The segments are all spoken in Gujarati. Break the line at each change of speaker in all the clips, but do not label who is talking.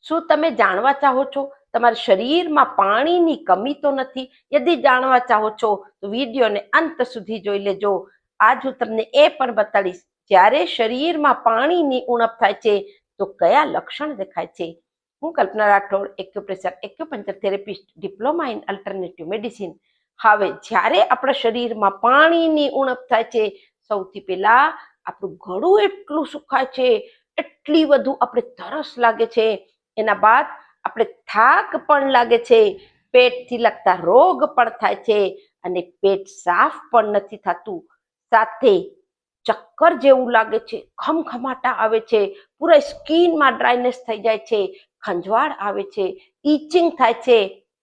શું તમે જાણવા ચાહો છો તમારા શરીરમાં પાણીની કમી તો નથી? યદિ જાણવા ચાહો છો તો વિડીયોને અંત સુધી જોઈ લેજો. આજ હું તમને એ પણ બતાડીશ જ્યારે શરીરમાં પાણીની ઉણપ થાય છે તો કયા લક્ષણ દેખાય છે. હું Kalpana Rathod, acupressure acupuncture therapist, diploma in alternative medicine. હવે જ્યારે આપણા શરીરમાં પાણીની ઉણપ થાય છે, સૌથી પહેલા આપણું ગળું એટલું સુખાય છે, એટલી વધુ આપણે તરસ લાગે છે, એના બાદ આપણે થાક પણ લાગે છે, પેટથી લગતા રોગ પણ થાય છે અને પેટ સાફ પણ નથી થતું. સાથે ચક્કર જેવું લાગે છે, ખમખમાટા આવે છે, પૂરા સ્કિનમાં ડ્રાયનેસ થઈ જાય છે, ખંજવાળ આવે છે, ઈચિંગ થાય છે.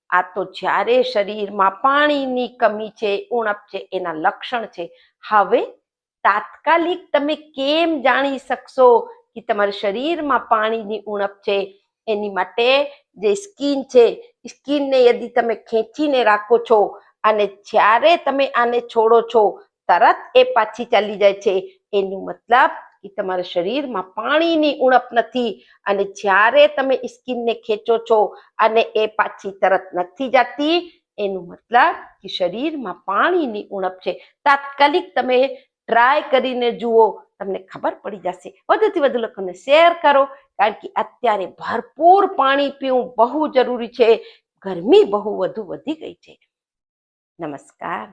આ તો જ્યારે શરીરમાં પાણીની કમી છે, ઉણપ છે, એના લક્ષણ છે. હવે તાત્કાલિક તમે કેમ જાણી શકશો કે તમારા શરીરમાં પાણીની ઉણપ છે? એની માટે જે સ્કિન છે, સ્કિનને યદિ તમે ખેંચીને રાખો છો અને જ્યારે તમે આને છોડો છો તરત એ પાછી ચાલી જાય છે, એનું મતલબ કે તમારા શરીરમાં પાણીની ઉણપ નથી. અને જ્યારે તમે સ્કિનને ખેંચો છો અને એ પાછી તરત નથી જતી, એનું મતલબ કે શરીરમાં પાણીની ઉણપ છે. તાત્કાલિક તમે ટ્રાય કરીને જુઓ, તમને ખબર પડી જશે. વધુથી વધુ લોકોને શેર કરો, કારણ કે અત્યારે ભરપૂર પાણી પીવું બહુ જરૂરી છે. ગરમી બહુ વધુ વધી ગઈ છે. નમસ્કાર.